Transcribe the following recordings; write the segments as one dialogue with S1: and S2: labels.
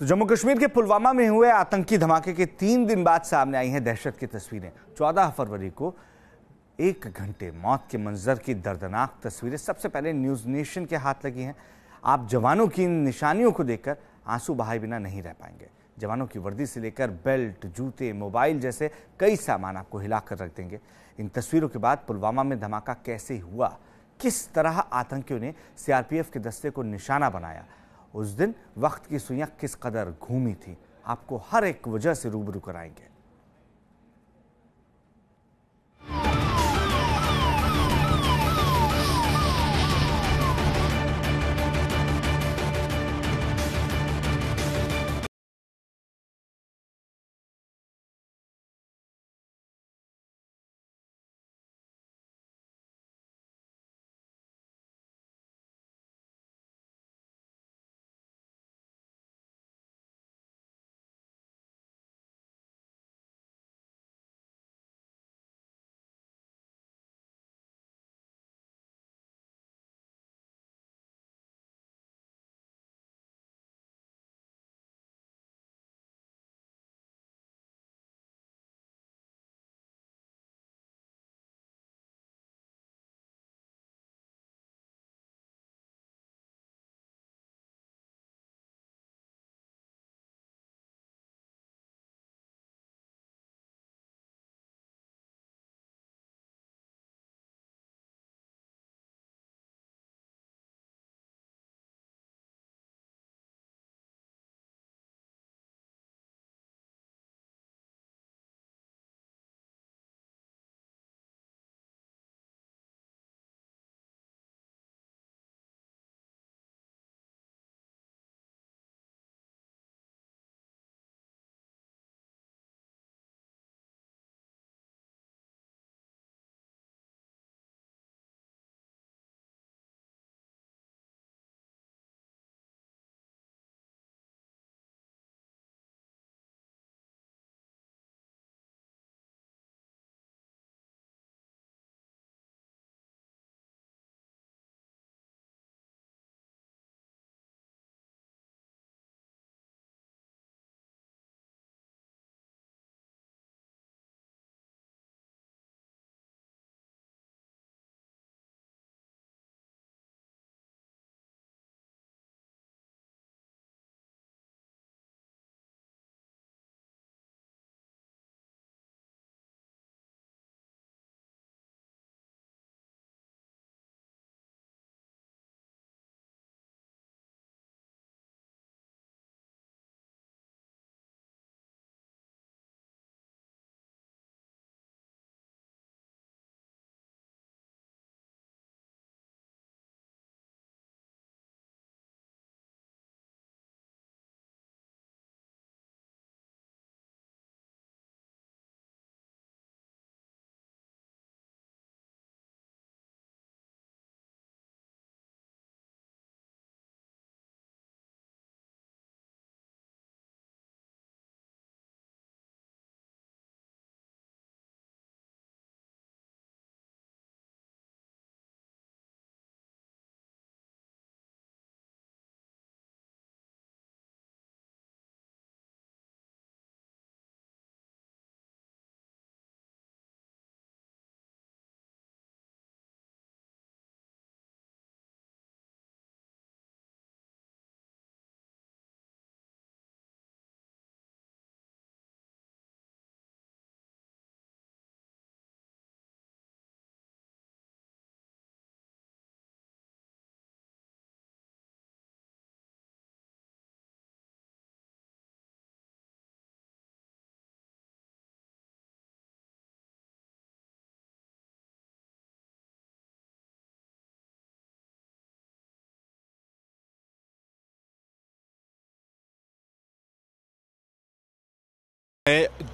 S1: तो जम्मू कश्मीर के पुलवामा में हुए आतंकी धमाके के 3 दिन बाद सामने आई हैं दहशत की तस्वीरें। 14 फरवरी को 1 घंटे मौत के मंजर की दर्दनाक तस्वीरें सबसे पहले न्यूज़ नेशन के हाथ लगी हैं। आप जवानों की इन निशानियों को देखकर आंसू बहाए बिना नहीं रह पाएंगे। जवानों की वर्दी से लेकर बेल्ट, जूते, मोबाइल जैसे कई सामान आपको हिलाकर रख देंगे। इन तस्वीरों के बाद पुलवामा में धमाका कैसे हुआ, किस तरह आतंकियों ने सीआरपीएफ के दस्ते को निशाना बनाया, उस दिन वक्त की सुइयां किस कदर घूमी थी, आपको हर एक वजह से रूबरू कराएंगे।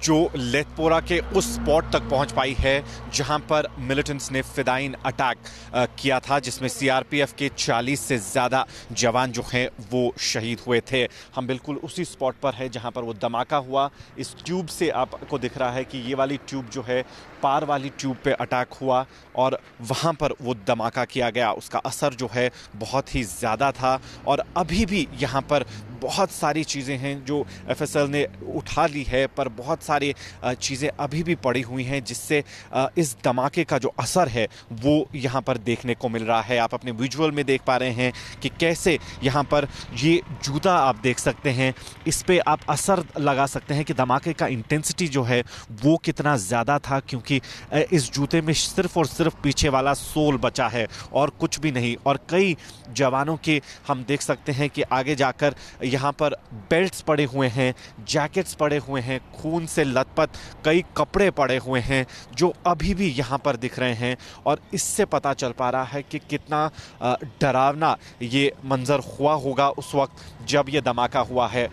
S2: जो लेथपोरा के उस स्पॉट तक पहुंच पाई है जहां पर मिलिटेंट्स ने फिदाइन अटैक किया था, जिसमें सीआरपीएफ के 40 से ज़्यादा जवान जो हैं वो शहीद हुए थे। हम बिल्कुल उसी स्पॉट पर है जहां पर वो धमाका हुआ। इस ट्यूब से आपको दिख रहा है कि ये वाली ट्यूब जो है पार वाली ट्यूब पे अटैक हुआ और वहां पर वो धमाका किया गया। उसका असर जो है बहुत ही ज़्यादा था और अभी भी यहाँ पर बहुत सारी चीज़ें हैं जो एफएसएल ने उठा ली है, पर बहुत सारी चीज़ें अभी भी पड़ी हुई हैं जिससे इस धमाके का जो असर है वो यहाँ पर देखने को मिल रहा है। आप अपने विजुअल में देख पा रहे हैं कि कैसे यहाँ पर ये जूता आप देख सकते हैं, इस पे आप असर लगा सकते हैं कि धमाके का इंटेंसिटी जो है वो कितना ज़्यादा था, क्योंकि इस जूते में सिर्फ और सिर्फ पीछे वाला सोल बचा है और कुछ भी नहीं। और कई जवानों के हम देख सकते हैं कि आगे जाकर यहाँ पर बेल्ट्स पड़े हुए हैं, जैकेट्स पड़े हुए हैं, खून से लथपथ कई कपड़े पड़े हुए हैं जो अभी भी यहाँ पर दिख रहे हैं। और इससे पता चल पा रहा है कि कितना डरावना ये मंजर हुआ होगा उस वक्त जब ये धमाका हुआ है।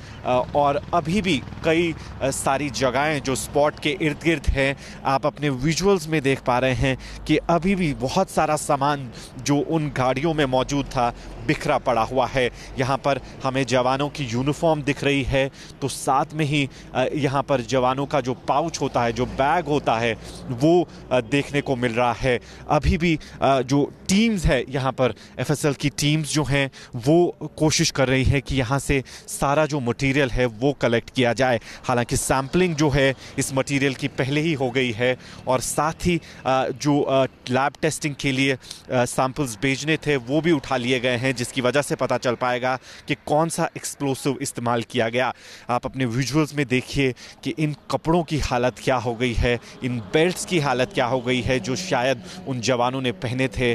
S2: और अभी भी कई सारी जगहें जो स्पॉट के इर्द गिर्द हैं, आप अपने विजुअल्स में देख पा रहे हैं कि अभी भी बहुत सारा सामान जो उन गाड़ियों में मौजूद था बिखरा पड़ा हुआ है। यहाँ पर हमें जवानों की यूनिफॉर्म दिख रही है, तो साथ में ही यहाँ पर जवानों का जो पाउच होता है, जो बैग होता है, वो देखने को मिल रहा है। अभी भी जो टीम्स है यहाँ पर एफएसएल की टीम्स जो हैं वो कोशिश कर रही है कि यहाँ से सारा जो मटेरियल है वो कलेक्ट किया जाए। हालांकि सैम्पलिंग जो है इस मटेरियल की पहले ही हो गई है और साथ ही जो लैब टेस्टिंग के लिए सैंपल्स भेजने थे वो भी उठा लिए गए हैं, जिसकी वजह से पता चल पाएगा कि कौन सा एक्सप्लोसिव इस्तेमाल किया गया। आप अपने विजुअल्स में देखिए कि इन कपड़ों की हालत क्या हो गई है, इन बेल्ट्स की हालत क्या हो गई है जो शायद उन जवानों ने पहने थे।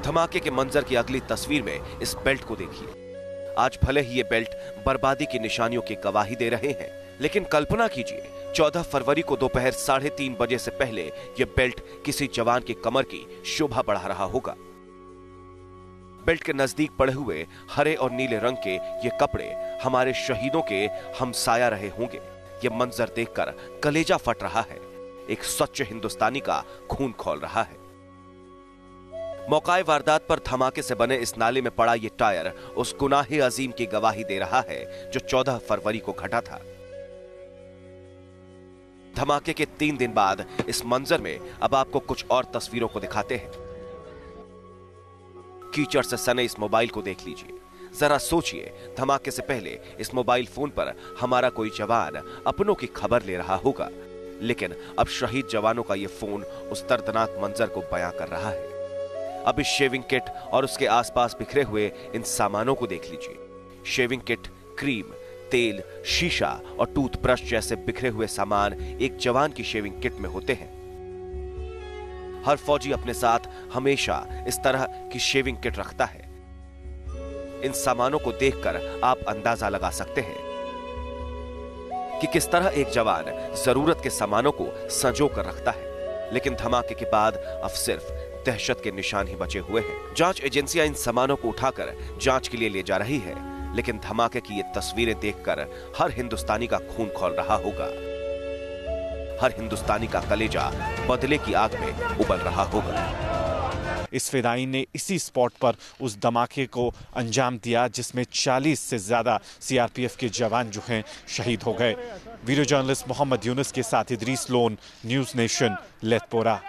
S3: धमाके के मंजर की अगली तस्वीर में इस बेल्ट को देखिए। आज भले ही ये बेल्ट बर्बादी की निशानियों की गवाही दे रहे हैं, लेकिन कल्पना कीजिए 14 फरवरी को दोपहर 3:30 बजे से पहले ये बेल्ट किसी जवान की कमर की शोभा बढ़ा रहा होगा। बेल्ट के नजदीक पड़े हुए हरे और नीले रंग के ये कपड़े हमारे शहीदों के हमसाया रहे होंगे। ये मंजर देखकर कलेजा फट रहा है। एक सच्चे हिंदुस्तानी का खून खौल रहा है। मौकाए वारदात पर धमाके से बने इस नाले में पड़ा ये टायर उस गुनाहे अजीम की गवाही दे रहा है जो 14 फरवरी को घटा था। धमाके के 3 दिन बाद इस मंजर में अब आपको कुछ और तस्वीरों को दिखाते हैं। कीचड़ से सने इस मोबाइल को देख लीजिए। जरा सोचिए, धमाके से पहले इस मोबाइल फोन पर हमारा कोई जवान अपनों की खबर ले रहा होगा, लेकिन अब शहीद जवानों का यह फोन उस दर्दनाक मंजर को बयां कर रहा है। अब इस शेविंग किट और उसके आसपास बिखरे हुए इन सामानों को देख लीजिए। शेविंग किट, क्रीम, तेल, शीशा और टूथब्रश जैसे बिखरे हुए सामान एक जवान की शेविंग किट में होते हैं। हर फौजी अपने साथ हमेशा इस तरह की शेविंग किट रखता है। इन सामानों को देखकर आप अंदाजा लगा सकते हैं कि किस तरह एक जवान जरूरत के सामानों को संजो कर रखता है। लेकिन धमाके के बाद अब सिर्फ दहशत के निशान ही बचे हुए हैं। जांच एजेंसियां इन सामानों को उठाकर जांच के लिए ले जा रही है, लेकिन धमाके की ये तस्वीरें देखकर हर हिंदुस्तानी का खून खौल रहा होगा। हर हिंदुस्तानी का कलेजा बदले की आग में उबल रहा होगा।
S2: इस फिदाई ने इसी स्पॉट पर उस धमाके को अंजाम दिया जिसमें 40 से ज्यादा सीआरपीएफ के जवान जो हैं शहीद हो गए। वीडियो जर्नलिस्ट मोहम्मद यूनुस के साथ Idris loan, news nation, Lethpora.